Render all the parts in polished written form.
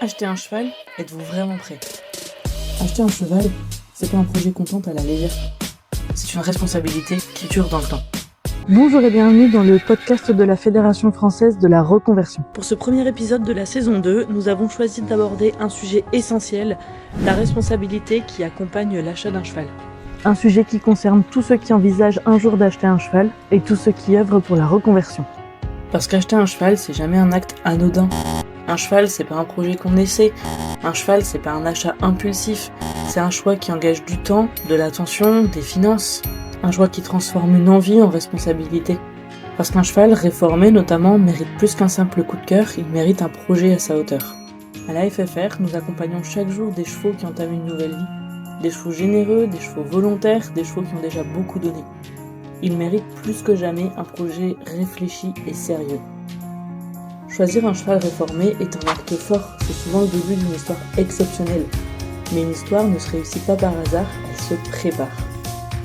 Acheter un cheval, êtes-vous vraiment prêt? Acheter un cheval, c'est pas un projet qu'on tente à la légère. C'est une responsabilité qui dure dans le temps. Bonjour et bienvenue dans le podcast de la Fédération française de la reconversion. Pour ce premier épisode de la saison 2, nous avons choisi d'aborder un sujet essentiel, la responsabilité qui accompagne l'achat d'un cheval. Un sujet qui concerne tous ceux qui envisagent un jour d'acheter un cheval et tous ceux qui œuvrent pour la reconversion. Parce qu'acheter un cheval, c'est jamais un acte anodin. Un cheval, c'est pas un projet qu'on essaie. Un cheval, c'est pas un achat impulsif. C'est un choix qui engage du temps, de l'attention, des finances. Un choix qui transforme une envie en responsabilité. Parce qu'un cheval réformé, notamment, mérite plus qu'un simple coup de cœur, il mérite un projet à sa hauteur. À la FFR, nous accompagnons chaque jour des chevaux qui entament une nouvelle vie. Des chevaux généreux, des chevaux volontaires, des chevaux qui ont déjà beaucoup donné. Ils méritent plus que jamais un projet réfléchi et sérieux. Choisir un cheval réformé est un acte fort, c'est souvent le début d'une histoire exceptionnelle. Mais une histoire ne se réussit pas par hasard, elle se prépare.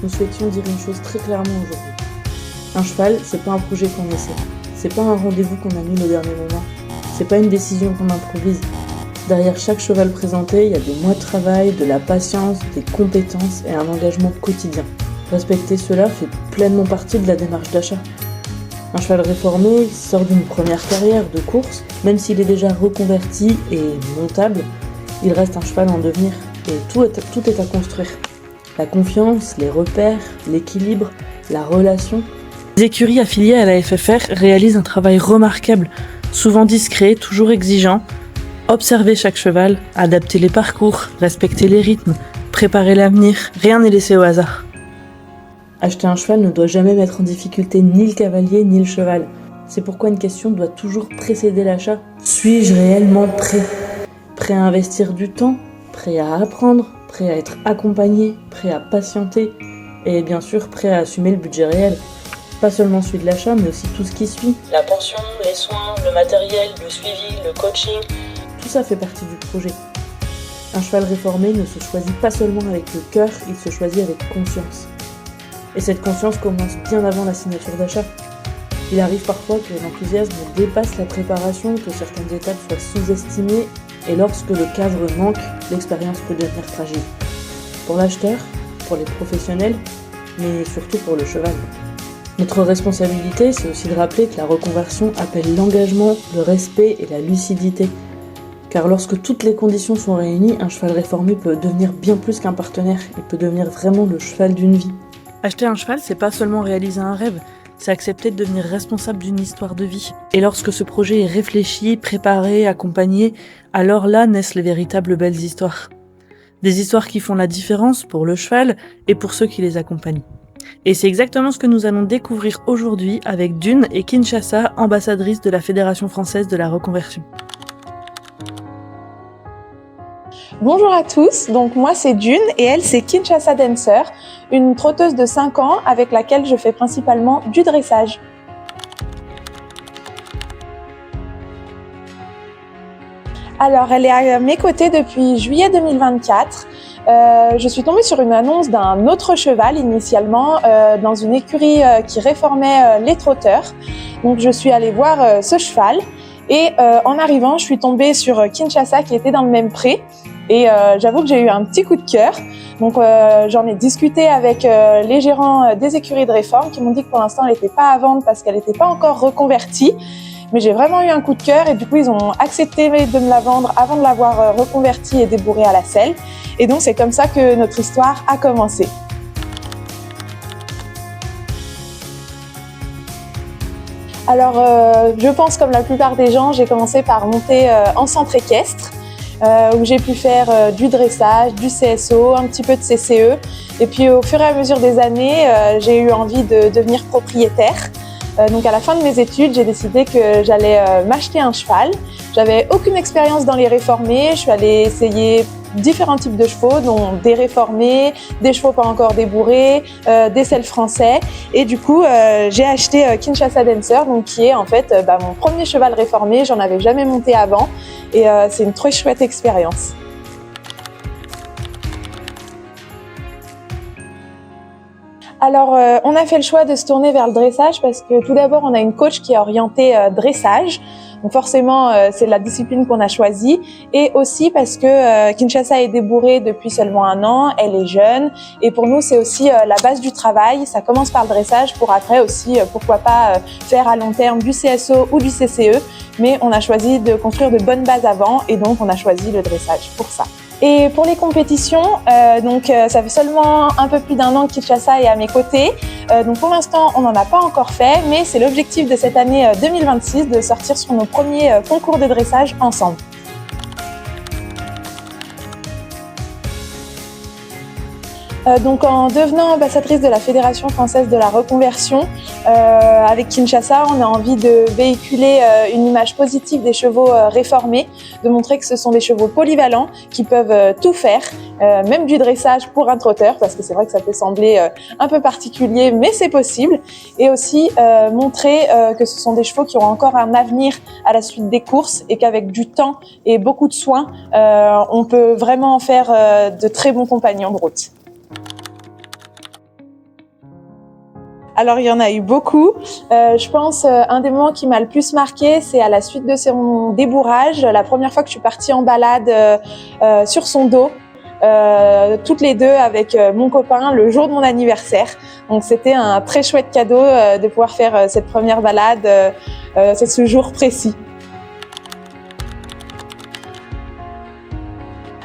Nous souhaitions dire une chose très clairement aujourd'hui. Un cheval, c'est pas un projet qu'on essaie. C'est pas un rendez-vous qu'on annule au dernier moment. C'est pas une décision qu'on improvise. Derrière chaque cheval présenté, il y a des mois de travail, de la patience, des compétences et un engagement quotidien. Respecter cela fait pleinement partie de la démarche d'achat. Un cheval réformé sort d'une première carrière de course, même s'il est déjà reconverti et montable, il reste un cheval en devenir et tout est à construire. La confiance, les repères, l'équilibre, la relation. Les écuries affiliées à la FFR réalisent un travail remarquable, souvent discret, toujours exigeant. Observer chaque cheval, adapter les parcours, respecter les rythmes, préparer l'avenir, rien n'est laissé au hasard. Acheter un cheval ne doit jamais mettre en difficulté ni le cavalier ni le cheval. C'est pourquoi une question doit toujours précéder l'achat. Suis-je réellement prêt? Prêt à investir du temps? Prêt à apprendre? Prêt à être accompagné? Prêt à patienter? Et bien sûr, prêt à assumer le budget réel. Pas seulement celui de l'achat, mais aussi tout ce qui suit. La pension, les soins, le matériel, le suivi, le coaching. Tout ça fait partie du projet. Un cheval réformé ne se choisit pas seulement avec le cœur, il se choisit avec conscience. Et cette conscience commence bien avant la signature d'achat. Il arrive parfois que l'enthousiasme dépasse la préparation, que certaines étapes soient sous-estimées, et lorsque le cadre manque, l'expérience peut devenir fragile. Pour l'acheteur, pour les professionnels, mais surtout pour le cheval. Notre responsabilité, c'est aussi de rappeler que la reconversion appelle l'engagement, le respect et la lucidité. Car lorsque toutes les conditions sont réunies, un cheval réformé peut devenir bien plus qu'un partenaire, il peut devenir vraiment le cheval d'une vie. Acheter un cheval, c'est pas seulement réaliser un rêve, c'est accepter de devenir responsable d'une histoire de vie. Et lorsque ce projet est réfléchi, préparé, accompagné, alors là naissent les véritables belles histoires. Des histoires qui font la différence pour le cheval et pour ceux qui les accompagnent. Et c'est exactement ce que nous allons découvrir aujourd'hui avec Dune et Kinshasa, ambassadrice de la Fédération française de la reconversion. Bonjour à tous, donc moi c'est Dune et elle c'est Kinshasa Dancer, une trotteuse de 5 ans avec laquelle je fais principalement du dressage. Alors elle est à mes côtés depuis juillet 2024. Je suis tombée sur une annonce d'un autre cheval initialement dans une écurie qui réformait les trotteurs. Donc je suis allée voir ce cheval et en arrivant je suis tombée sur Kinshasa qui était dans le même pré. Et j'avoue que j'ai eu un petit coup de cœur. Donc j'en ai discuté avec les gérants des écuries de réforme qui m'ont dit que pour l'instant elle n'était pas à vendre parce qu'elle n'était pas encore reconvertie. Mais j'ai vraiment eu un coup de cœur et du coup ils ont accepté de me la vendre avant de l'avoir reconvertie et débourrée à la selle. Et donc c'est comme ça que notre histoire a commencé. Alors je pense comme la plupart des gens, j'ai commencé par monter en centre équestre. Où j'ai pu faire du dressage, du CSO, un petit peu de CCE. Et puis au fur et à mesure des années, j'ai eu envie de devenir propriétaire. Donc à la fin de mes études, j'ai décidé que j'allais m'acheter un cheval. J'avais aucune expérience dans les réformés. Je suis allée essayer différents types de chevaux, dont des réformés, des chevaux pas encore débourrés, des selles français. Et du coup, j'ai acheté Kinshasa Dancer, donc qui est en fait mon premier cheval réformé. J'en avais jamais monté avant et c'est une très chouette expérience. Alors, on a fait le choix de se tourner vers le dressage parce que tout d'abord, on a une coach qui est orientée dressage. Donc forcément, c'est la discipline qu'on a choisie. Et aussi parce que Kinshasa est débourrée depuis seulement 1 an, elle est jeune. Et pour nous, c'est aussi la base du travail. Ça commence par le dressage pour après aussi, pourquoi pas, faire à long terme du CSO ou du CCE. Mais on a choisi de construire de bonnes bases avant et donc on a choisi le dressage pour ça. Et pour les compétitions, ça fait seulement un peu plus d'1 an que Kinshasa est à mes côtés. Donc pour l'instant, on n'en a pas encore fait, mais c'est l'objectif de cette année 2026 de sortir sur nos premiers concours de dressage ensemble. Donc en devenant ambassadrice de la Fédération française de la reconversion, avec Kinshasa, on a envie de véhiculer une image positive des chevaux réformés, de montrer que ce sont des chevaux polyvalents qui peuvent tout faire, même du dressage pour un trotteur, parce que c'est vrai que ça peut sembler un peu particulier, mais c'est possible. Et aussi montrer que ce sont des chevaux qui auront encore un avenir à la suite des courses et qu'avec du temps et beaucoup de soins, on peut vraiment en faire de très bons compagnons de route. Alors, il y en a eu beaucoup. Je pense un des moments qui m'a le plus marqué, c'est à la suite de son débourrage, la première fois que je suis partie en balade sur son dos, toutes les deux avec mon copain le jour de mon anniversaire. Donc, c'était un très chouette cadeau de pouvoir faire cette première balade, c'est ce jour précis.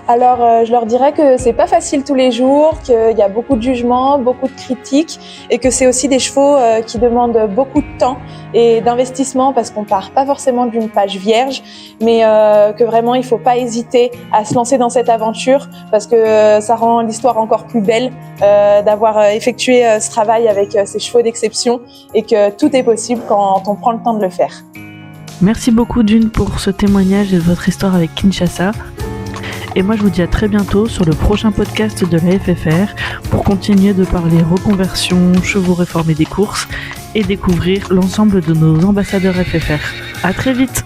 Alors, je leur dirais que c'est pas facile tous les jours, qu'il y a beaucoup de jugements, beaucoup de critiques et que c'est aussi des chevaux qui demandent beaucoup de temps et d'investissement parce qu'on part pas forcément d'une page vierge, mais que vraiment il faut pas hésiter à se lancer dans cette aventure parce que ça rend l'histoire encore plus belle d'avoir effectué ce travail avec ces chevaux d'exception et que tout est possible quand on prend le temps de le faire. Merci beaucoup June pour ce témoignage et votre histoire avec Kinshasa. Et moi je vous dis à très bientôt sur le prochain podcast de la FFR pour continuer de parler reconversion, chevaux réformés des courses et découvrir l'ensemble de nos ambassadeurs FFR. À très vite!